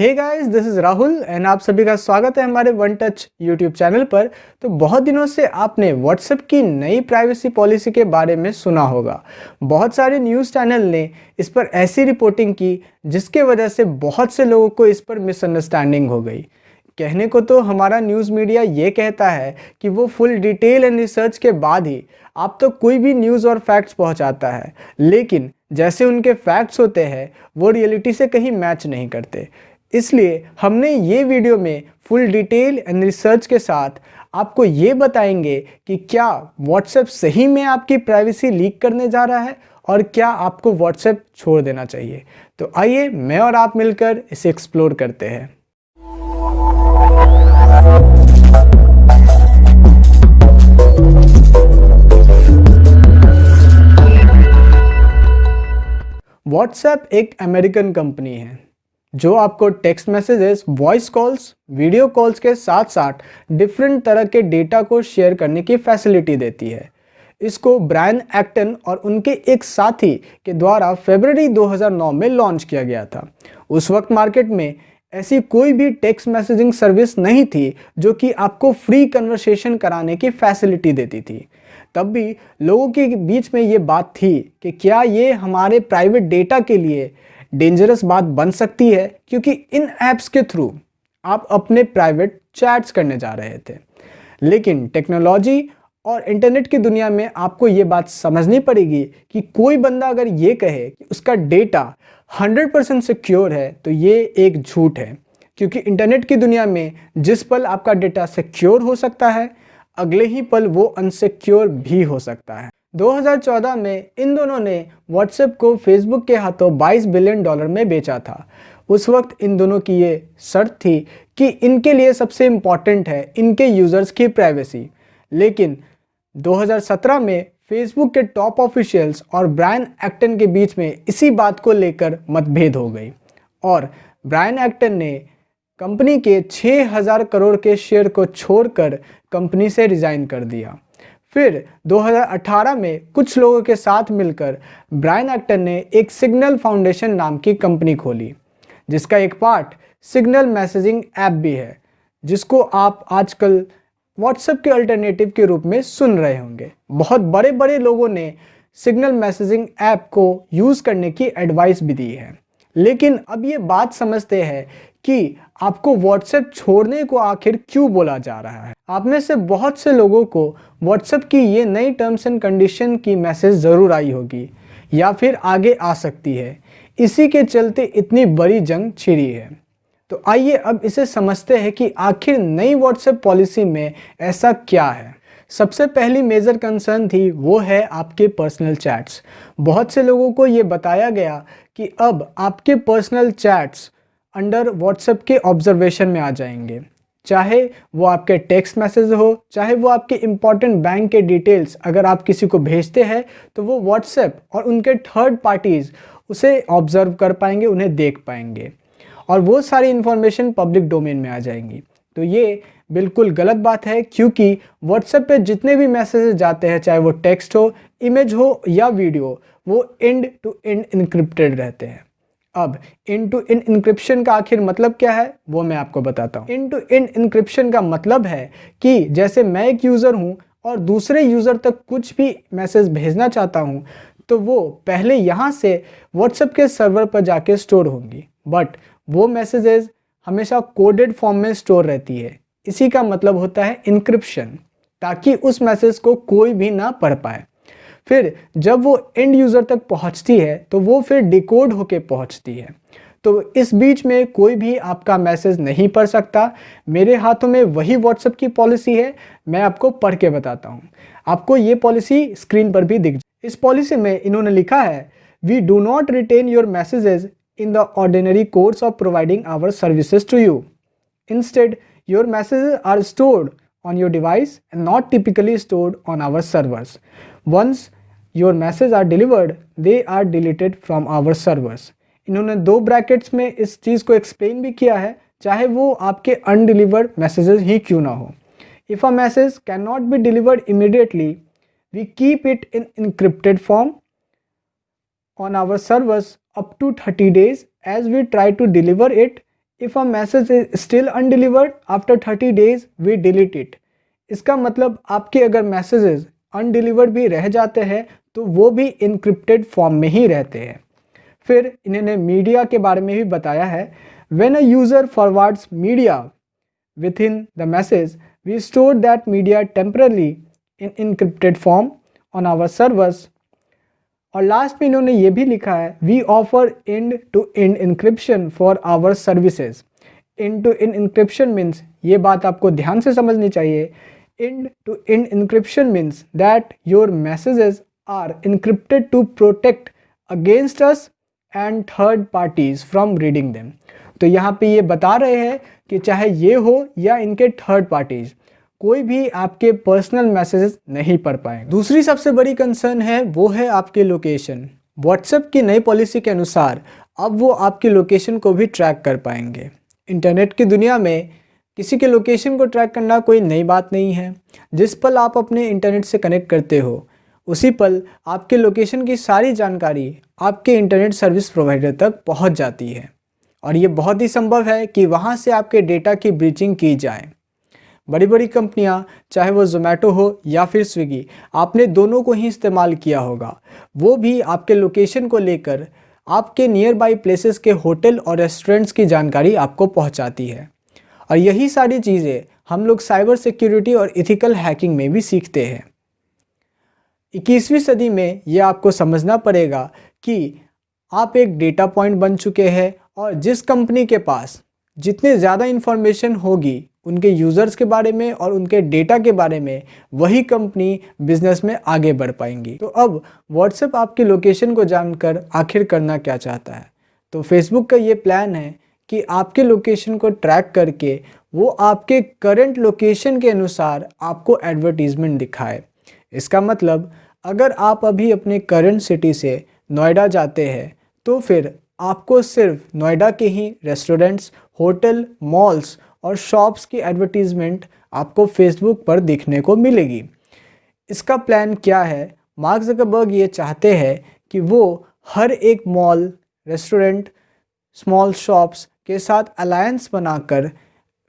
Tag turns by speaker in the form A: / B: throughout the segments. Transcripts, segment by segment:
A: Hey guys, this is Rahul and आप सभी का स्वागत है हमारे वन टच यूट्यूब चैनल पर। तो बहुत दिनों से आपने व्हाट्सएप की नई प्राइवेसी पॉलिसी के बारे में सुना होगा। बहुत सारे न्यूज़ चैनल ने इस पर ऐसी रिपोर्टिंग की जिसके वजह से बहुत से लोगों को इस पर मिसअंडरस्टैंडिंग हो गई। कहने को तो हमारा न्यूज़ मीडिया ये कहता है कि वो फुल डिटेल एंड रिसर्च के बाद ही आप तक कोई भी न्यूज़ और फैक्ट्स पहुंचाता है, लेकिन जैसे उनके फैक्ट्स होते हैं वो रियलिटी से कहीं मैच नहीं करते। इसलिए हमने ये वीडियो में फुल डिटेल एंड रिसर्च के साथ आपको ये बताएंगे कि क्या व्हाट्सएप सही में आपकी प्राइवेसी लीक करने जा रहा है और क्या आपको व्हाट्सएप छोड़ देना चाहिए। तो आइए मैं और आप मिलकर इसे एक्सप्लोर करते हैं। व्हाट्सएप एक अमेरिकन कंपनी है जो आपको text messages, voice calls, video calls के साथ साथ डिफरेंट तरह के डेटा को शेयर करने की फैसिलिटी देती है। इसको ब्रायन एक्टन और उनके एक साथी के द्वारा फरवरी 2009 में लॉन्च किया गया था। उस वक्त मार्केट में ऐसी कोई भी टेक्स्ट मैसेजिंग सर्विस नहीं थी जो कि आपको फ्री कन्वर्सेशन कराने की फैसिलिटी देती थी। तब भी लोगों के बीच में ये बात थी कि क्या ये हमारे प्राइवेट डेटा के लिए डेंजरस बात बन सकती है, क्योंकि इन ऐप्स के थ्रू आप अपने प्राइवेट चैट्स करने जा रहे थे। लेकिन टेक्नोलॉजी और इंटरनेट की दुनिया में आपको ये बात समझनी पड़ेगी कि कोई बंदा अगर ये कहे कि उसका डेटा 100% सिक्योर है तो ये एक झूठ है, क्योंकि इंटरनेट की दुनिया में जिस पल आपका डेटा सिक्योर हो सकता है, अगले ही पल वो अनसिक्योर भी हो सकता है। 2014 में इन दोनों ने व्हाट्सएप को फेसबुक के हाथों $22 बिलियन में बेचा था। उस वक्त इन दोनों की ये शर्त थी कि इनके लिए सबसे इम्पॉर्टेंट है इनके यूज़र्स की प्राइवेसी। लेकिन 2017 में फेसबुक के टॉप ऑफिशियल्स और ब्रायन एक्टन के बीच में इसी बात को लेकर मतभेद हो गई और ब्रायन एक्टन ने कंपनी के 6,000 करोड़ के शेयर को छोड़कर कंपनी से रिजाइन कर दिया। फिर 2018 में कुछ लोगों के साथ मिलकर ब्रायन एक्टन ने एक सिग्नल फाउंडेशन नाम की कंपनी खोली, जिसका एक पार्ट सिग्नल मैसेजिंग ऐप भी है, जिसको आप आजकल व्हाट्सएप के अल्टरनेटिव के रूप में सुन रहे होंगे। बहुत बड़े बड़े लोगों ने सिग्नल मैसेजिंग ऐप को यूज़ करने की एडवाइस भी दी है। लेकिन अब ये बात समझते हैं कि आपको व्हाट्सएप छोड़ने को आखिर क्यों बोला जा रहा है। आप में से बहुत से लोगों को व्हाट्सएप की ये नई टर्म्स एंड कंडीशन की मैसेज ज़रूर आई होगी या फिर आगे आ सकती है। इसी के चलते इतनी बड़ी जंग छिड़ी है। तो आइए अब इसे समझते हैं कि आखिर नई व्हाट्सएप पॉलिसी में ऐसा क्या है। सबसे पहली मेजर कंसर्न थी वो है आपके पर्सनल चैट्स। बहुत से लोगों को ये बताया गया कि अब आपके पर्सनल चैट्स अंडर व्हाट्सएप के ऑब्जर्वेशन में आ जाएंगे, चाहे वो आपके टेक्स्ट मैसेज हो, चाहे वो आपके इंपॉर्टेंट बैंक के डिटेल्स अगर आप किसी को भेजते हैं तो वो व्हाट्सएप और उनके थर्ड पार्टीज़ उसे ऑब्जर्व कर पाएंगे, उन्हें देख पाएंगे और वो सारी इन्फॉर्मेशन पब्लिक डोमेन में आ जाएंगी। तो ये बिल्कुल गलत बात है, क्योंकि व्हाट्सएप पे जितने भी मैसेजेस जाते हैं, चाहे वो टेक्स्ट हो, इमेज हो या वीडियो, वो एंड टू एंड इनक्रिप्टेड रहते हैं। अब एंड टू एंड इनक्रिप्शन का आखिर मतलब क्या है वो मैं आपको बताता हूँ। एंड टू एंड इनक्रिप्शन का मतलब है कि जैसे मैं एक यूज़र हूँ और दूसरे यूज़र तक कुछ भी मैसेज भेजना चाहता हूँ तो वो पहले यहाँ से व्हाट्सएप के सर्वर पर जाके स्टोर होंगी, बट वो मैसेजेस हमेशा कोडेड फॉर्म में स्टोर रहती है। इसी का मतलब होता है इनक्रिप्शन, ताकि उस मैसेज को कोई भी ना पढ़ पाए। फिर जब वो एंड यूज़र तक पहुंचती है तो वो फिर डिकोड होके पहुंचती है। तो इस बीच में कोई भी आपका मैसेज नहीं पढ़ सकता। मेरे हाथों में वही व्हाट्सएप की पॉलिसी है, मैं आपको पढ़ के बताता हूँ। आपको ये पॉलिसी स्क्रीन पर भी दिख जाए। इस पॉलिसी में इन्होंने लिखा है, we do not retain your messages in the ordinary course of providing our services to you. Instead, your messages are stored on your device and not typically stored on our servers. Once your messages are delivered, they are deleted from our servers. इन्होंने दो brackets में इस चीज़ को explain भी किया है, चाहे वो आपके अनडिलीवर्ड मैसेजेस ही क्यों ना हो। If a message cannot be delivered immediately, we keep it in encrypted form on our servers up to 30 days as we try to deliver it if a message is still undelivered after 30 days we delete it. इसका मतलब आपके अगर messages undelivered भी रह जाते हैं तो वो भी इनक्रिप्टेड फॉर्म में ही रहते हैं। फिर इन्होंने मीडिया के बारे में भी बताया है। When a user forwards media within the message we store that media temporarily in encrypted form on our servers. और लास्ट में इन्होंने ये भी लिखा है, we offer end to end encryption for our services. End to end encryption means, ये बात आपको ध्यान से समझनी चाहिए, end to end encryption means that your messages are encrypted to protect against us and third parties from reading them. तो यहाँ पे ये बता रहे हैं कि चाहे ये हो या इनके थर्ड पार्टीज, कोई भी आपके पर्सनल मैसेजेस नहीं पढ़ पाएंगे। दूसरी सबसे बड़ी कंसर्न है वो है आपकी लोकेशन। व्हाट्सएप की नई पॉलिसी के अनुसार अब वो आपकी लोकेशन को भी ट्रैक कर पाएंगे। इंटरनेट की दुनिया में किसी के लोकेशन को ट्रैक करना कोई नई बात नहीं है। जिस पल आप अपने इंटरनेट से कनेक्ट करते हो उसी पल आपके लोकेशन की सारी जानकारी आपके इंटरनेट सर्विस प्रोवाइडर तक पहुंच जाती है, और ये बहुत ही संभव है कि वहां से आपके डेटा की ब्रीचिंग की जाए। बड़ी बड़ी कंपनियां, चाहे वो ज़ोमैटो हो या फिर स्विगी, आपने दोनों को ही इस्तेमाल किया होगा, वो भी आपके लोकेशन को लेकर आपके नियर बाई प्लेसेस के होटल और रेस्टोरेंट्स की जानकारी आपको पहुंचाती है। और यही सारी चीज़ें हम लोग साइबर सिक्योरिटी और इथिकल हैकिंग में भी सीखते हैं। 21वीं सदी में ये आपको समझना पड़ेगा कि आप एक डेटा पॉइंट बन चुके हैं, और जिस कंपनी के पास जितने ज़्यादा इन्फॉर्मेशन होगी उनके यूज़र्स के बारे में और उनके डेटा के बारे में, वही कंपनी बिजनेस में आगे बढ़ पाएंगी। तो अब व्हाट्सएप आपकी लोकेशन को जानकर आखिर करना क्या चाहता है? तो फेसबुक का ये प्लान है कि आपके लोकेशन को ट्रैक करके वो आपके करंट लोकेशन के अनुसार आपको एडवर्टीज़मेंट दिखाए। इसका मतलब अगर आप अभी अपने करंट सिटी से नोएडा जाते हैं तो फिर आपको सिर्फ नोएडा के ही रेस्टोरेंट्स, होटल, मॉल्स और शॉप्स की एडवर्टीज़मेंट आपको फेसबुक पर देखने को मिलेगी। इसका प्लान क्या है? मार्क ज़करबर्ग ये चाहते हैं कि वो हर एक मॉल, रेस्टोरेंट, स्मॉल शॉप्स के साथ अलायंस बनाकर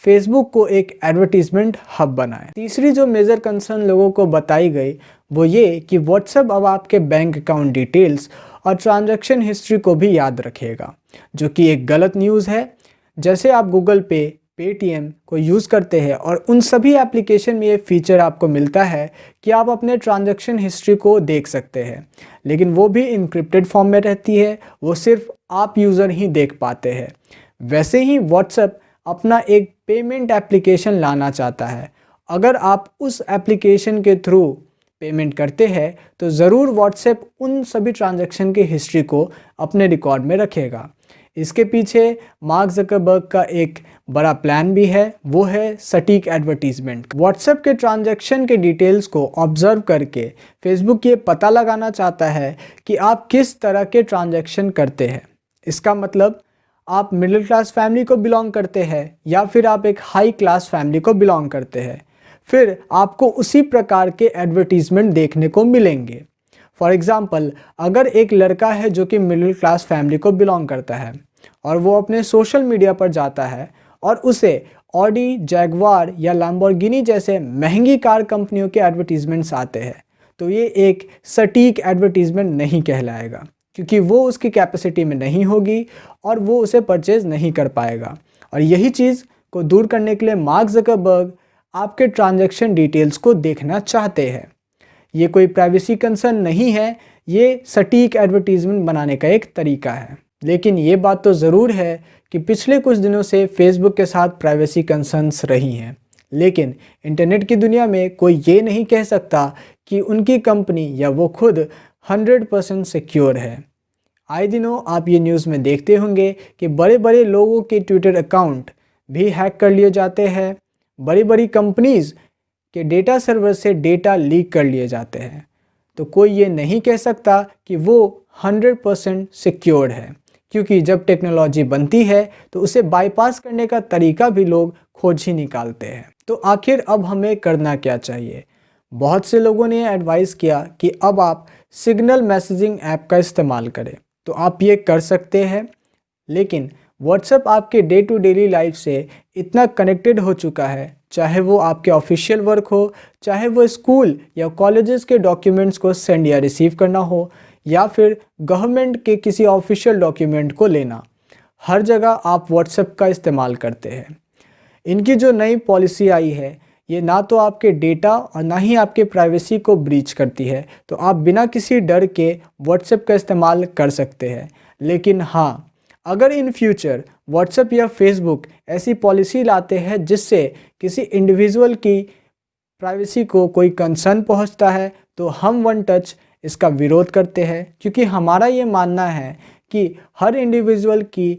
A: फेसबुक को एक एडवर्टीज़मेंट हब बनाए। तीसरी जो मेजर कंसर्न लोगों को बताई गई वो ये कि व्हाट्सएप अब आपके बैंक अकाउंट डिटेल्स और ट्रांजैक्शन हिस्ट्री को भी याद रखेगा, जो कि एक गलत न्यूज़ है। जैसे आप गूगल पे, पेटीएम को यूज़ करते हैं और उन सभी एप्लीकेशन में ये फीचर आपको मिलता है कि आप अपने ट्रांजैक्शन हिस्ट्री को देख सकते हैं, लेकिन वो भी इनक्रिप्टेड फॉर्म में रहती है, वो सिर्फ आप यूज़र ही देख पाते हैं। वैसे ही व्हाट्सएप अपना एक पेमेंट एप्लीकेशन लाना चाहता है। अगर आप उस एप्लीकेशन के थ्रू पेमेंट करते हैं तो ज़रूर व्हाट्सएप उन सभी ट्रांजैक्शन की हिस्ट्री को अपने रिकॉर्ड में रखेगा। इसके पीछे मार्क ज़करबर्ग का एक बड़ा प्लान भी है, वो है सटीक एडवर्टीजमेंट। व्हाट्सएप के ट्रांजैक्शन के डिटेल्स को ऑब्जर्व करके फेसबुक ये पता लगाना चाहता है कि आप किस तरह के ट्रांजैक्शन करते हैं। इसका मतलब आप मिडिल क्लास फैमिली को बिलोंग करते हैं या फिर आप एक हाई क्लास फैमिली को बिलोंग करते हैं, फिर आपको उसी प्रकार के एडवर्टीजमेंट देखने को मिलेंगे। फॉर एग्ज़ाम्पल, अगर एक लड़का है जो कि मिडिल क्लास फैमिली को बिलोंग करता है और वो अपने सोशल मीडिया पर जाता है और उसे ऑडी, जैगवार या लैम्बोर्गिनी जैसे महंगी कार कंपनियों के एडवर्टीजमेंट्स आते हैं, तो ये एक सटीक एडवर्टीजमेंट नहीं कहलाएगा, क्योंकि वो उसकी कैपेसिटी में नहीं होगी और वो उसे परचेज नहीं कर पाएगा। और यही चीज़ को दूर करने के लिए मार्क ज़करबर्ग आपके ट्रांजैक्शन डिटेल्स को देखना चाहते हैं। ये कोई प्राइवेसी कंसर्न नहीं है, ये सटीक एडवर्टीजमेंट बनाने का एक तरीका है। लेकिन ये बात तो ज़रूर है कि पिछले कुछ दिनों से फेसबुक के साथ प्राइवेसी कंसर्न्स रही हैं, लेकिन इंटरनेट की दुनिया में कोई ये नहीं कह सकता कि उनकी कंपनी या वो खुद 100% सिक्योर है। आए दिनों आप ये न्यूज़ में देखते होंगे कि बड़े बड़े लोगों के ट्विटर अकाउंट भी हैक कर लिए जाते हैं, बड़ी बड़ी कंपनीज़ के डेटा सर्वर से डेटा लीक कर लिए जाते हैं। तो कोई ये नहीं कह सकता कि वो 100% सिक्योर्ड है, क्योंकि जब टेक्नोलॉजी बनती है तो उसे बाईपास करने का तरीका भी लोग खोज ही निकालते हैं। तो आखिर अब हमें करना क्या चाहिए? बहुत से लोगों ने एडवाइस किया कि अब आप सिग्नल मैसेजिंग ऐप का इस्तेमाल करें, तो आप ये कर सकते हैं, लेकिन व्हाट्सएप आपके डे टू डेली लाइफ से इतना कनेक्टेड हो चुका है, चाहे वो आपके ऑफिशियल वर्क हो, चाहे वो स्कूल या कॉलेजेस के डॉक्यूमेंट्स को सेंड या रिसीव करना हो, या फिर गवर्नमेंट के किसी ऑफिशियल डॉक्यूमेंट को लेना, हर जगह आप व्हाट्सएप का इस्तेमाल करते हैं। इनकी जो नई पॉलिसी आई है, ये ना तो आपके डेटा और ना ही आपके प्राइवेसी को ब्रीच करती है, तो आप बिना किसी डर के व्हाट्सएप का इस्तेमाल कर सकते हैं। लेकिन हाँ, अगर इन फ्यूचर व्हाट्सएप या फेसबुक ऐसी पॉलिसी लाते हैं जिससे किसी इंडिविजुअल की प्राइवेसी को कोई कंसर्न पहुंचता है, तो हम वन टच इसका विरोध करते हैं, क्योंकि हमारा ये मानना है कि हर इंडिविजुअल की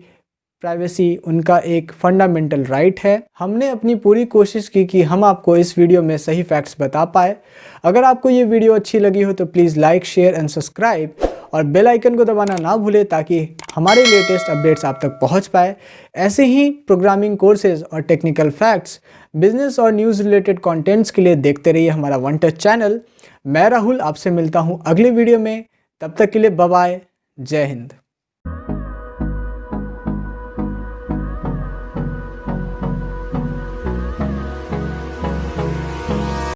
A: प्राइवेसी उनका एक फंडामेंटल राइट है। हमने अपनी पूरी कोशिश की कि हम आपको इस वीडियो में सही फैक्ट्स बता पाए। अगर आपको ये वीडियो अच्छी लगी हो तो please like, share and subscribe और बेल आइकन को दबाना ना भूलें ताकि हमारे लेटेस्ट अपडेट्स आप तक पहुंच पाए। ऐसे ही प्रोग्रामिंग कोर्सेज और टेक्निकल फैक्ट्स, बिजनेस और न्यूज़ रिलेटेड कंटेंट्स के लिए देखते रहिए हमारा वन टच चैनल। मैं राहुल आपसे मिलता हूँ अगले वीडियो में, तब तक के लिए बाय बाय, जय हिंद।